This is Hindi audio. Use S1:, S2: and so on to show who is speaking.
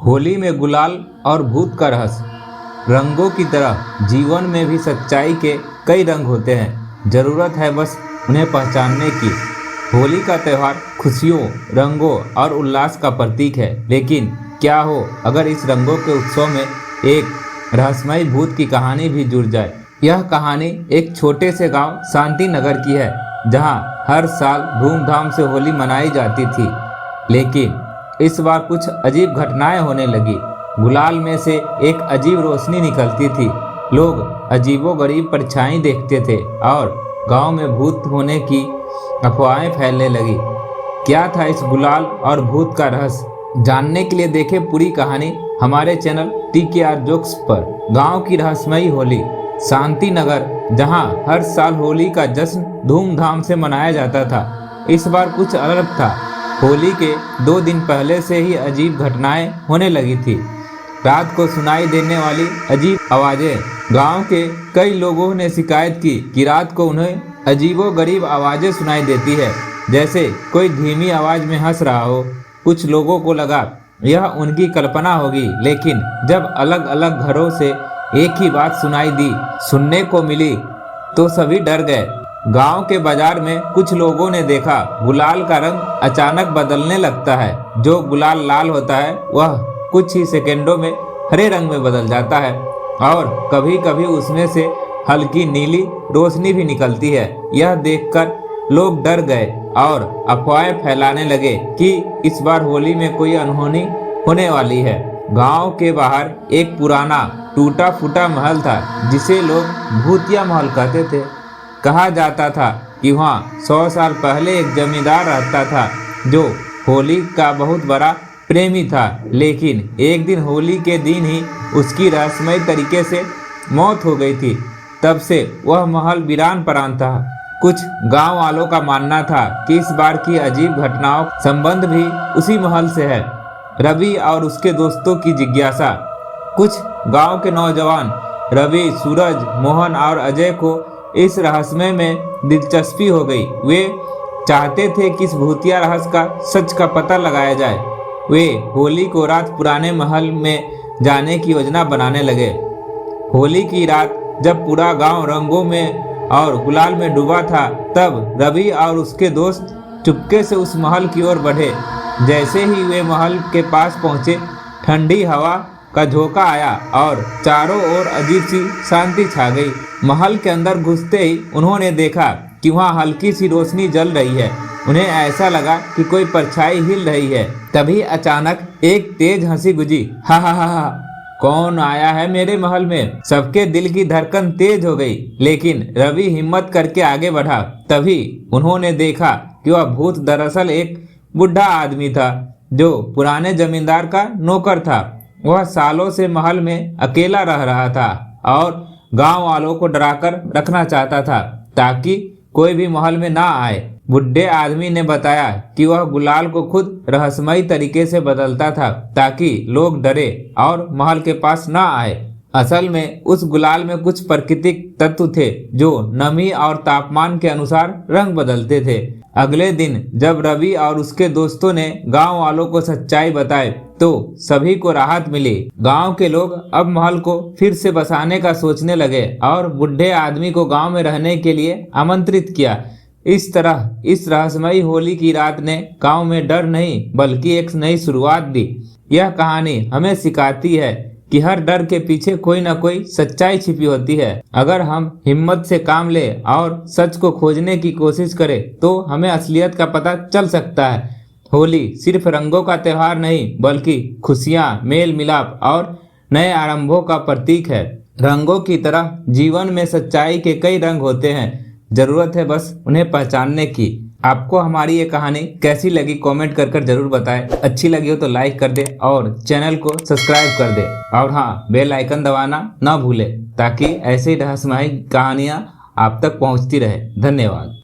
S1: होली में गुलाल और भूत का रहस्य। रंगों की तरह जीवन में भी सच्चाई के कई रंग होते हैं, जरूरत है बस उन्हें पहचानने की। होली का त्यौहार खुशियों, रंगों और उल्लास का प्रतीक है, लेकिन क्या हो अगर इस रंगों के उत्सव में एक रहस्यमयी भूत की कहानी भी जुड़ जाए। यह कहानी एक छोटे से गांव शांति नगर की है, जहां हर साल धूमधाम से होली मनाई जाती थी। लेकिन इस बार कुछ अजीब घटनाएं होने लगी। गुलाल में से एक अजीब रोशनी निकलती थी, लोग अजीबोगरीब परछाई देखते थे और गांव में भूत होने की अफवाहें फैलने लगी। क्या था इस गुलाल और भूत का रहस्य? जानने के लिए देखें पूरी कहानी हमारे चैनल TKR जोक्स पर। गांव की रहस्यमयी होली। शांति नगर, जहां हर साल होली का जश्न धूमधाम से मनाया जाता था, इस बार कुछ अलग था। होली के 2 दिन पहले से ही अजीब घटनाएं होने लगी थी। रात को सुनाई देने वाली अजीब आवाजें। गांव के कई लोगों ने शिकायत की कि रात को उन्हें अजीबोगरीब आवाजें सुनाई देती है, जैसे कोई धीमी आवाज में हंस रहा हो। कुछ लोगों को लगा यह उनकी कल्पना होगी, लेकिन जब अलग अलग घरों से एक ही बात सुनने को मिली तो सभी डर गए। गांव के बाजार में कुछ लोगों ने देखा गुलाल का रंग अचानक बदलने लगता है। जो गुलाल लाल होता है वह कुछ ही सेकंडों में हरे रंग में बदल जाता है और कभी कभी उसमें से हल्की नीली रोशनी भी निकलती है। यह देखकर लोग डर गए और अफवाहें फैलाने लगे कि इस बार होली में कोई अनहोनी होने वाली है। गांव के बाहर एक पुराना टूटा फूटा महल था, जिसे लोग भूतिया महल कहते थे। कहा जाता था कि वहाँ 100 साल पहले एक जमींदार रहता था, जो होली का बहुत बड़ा प्रेमी था। लेकिन एक दिन होली के दिन ही उसकी रहस्यमयी तरीके से मौत हो गई थी। तब से वह महल वीरान परान था। कुछ गांव वालों का मानना था कि इस बार की अजीब घटनाओं का संबंध भी उसी महल से है। रवि और उसके दोस्तों की जिज्ञासा। कुछ गांव के नौजवान रवि, सूरज, मोहन और अजय को इस रहस्य में दिलचस्पी हो गई। वे चाहते थे कि इस भूतिया रहस्य का सच का पता लगाया जाए। वे होली को रात पुराने महल में जाने की योजना बनाने लगे। होली की रात जब पूरा गांव रंगों में और गुलाल में डूबा था, तब रवि और उसके दोस्त चुपके से उस महल की ओर बढ़े। जैसे ही वे महल के पास पहुंचे, ठंडी हवा का झोंका आया और चारों ओर अजीब सी शांति छा गई। महल के अंदर घुसते ही उन्होंने देखा कि वहाँ हल्की सी रोशनी जल रही है। उन्हें ऐसा लगा कि कोई परछाई हिल रही है। तभी अचानक एक तेज हंसी गुजी। हा हा हा हा, कौन आया है मेरे महल में? सबके दिल की धड़कन तेज हो गई। लेकिन रवि हिम्मत करके आगे बढ़ा। तभी उन्होंने देखा कि वह भूत दरअसल एक बुढ़ा आदमी था, जो पुराने जमींदार का नौकर था। वह सालों से महल में अकेला रह रहा था और गांव वालों को डराकर रखना चाहता था, ताकि कोई भी महल में ना आए। बुढ़े आदमी ने बताया कि वह गुलाल को खुद रहस्यमयी तरीके से बदलता था, ताकि लोग डरे और महल के पास ना आए। असल में उस गुलाल में कुछ प्राकृतिक तत्व थे, जो नमी और तापमान के अनुसार रंग बदलते थे। अगले दिन जब रवि और उसके दोस्तों ने गांव वालों को सच्चाई बताई, तो सभी को राहत मिली। गांव के लोग अब महल को फिर से बसाने का सोचने लगे और बुढ़े आदमी को गांव में रहने के लिए आमंत्रित किया। इस तरह इस रहस्यमयी होली की रात ने गांव में डर नहीं, बल्कि एक नई शुरुआत दी। यह कहानी हमें सिखाती है कि हर डर के पीछे कोई न कोई सच्चाई छिपी होती है। अगर हम हिम्मत से काम ले और सच को खोजने की कोशिश करें, तो हमें असलियत का पता चल सकता है। होली सिर्फ रंगों का त्यौहार नहीं, बल्कि खुशियाँ, मेल मिलाप और नए आरंभों का प्रतीक है। रंगों की तरह जीवन में सच्चाई के कई रंग होते हैं, जरूरत है बस उन्हें पहचानने की। आपको हमारी ये कहानी कैसी लगी कमेंट कर जरूर बताएं। अच्छी लगी हो तो लाइक कर दे और चैनल को सब्सक्राइब कर दे। और हाँ, बेल आइकन दबाना ना भूले, ताकि ऐसे ही रहस्यमयी कहानियाँ आप तक पहुँचती रहे। धन्यवाद।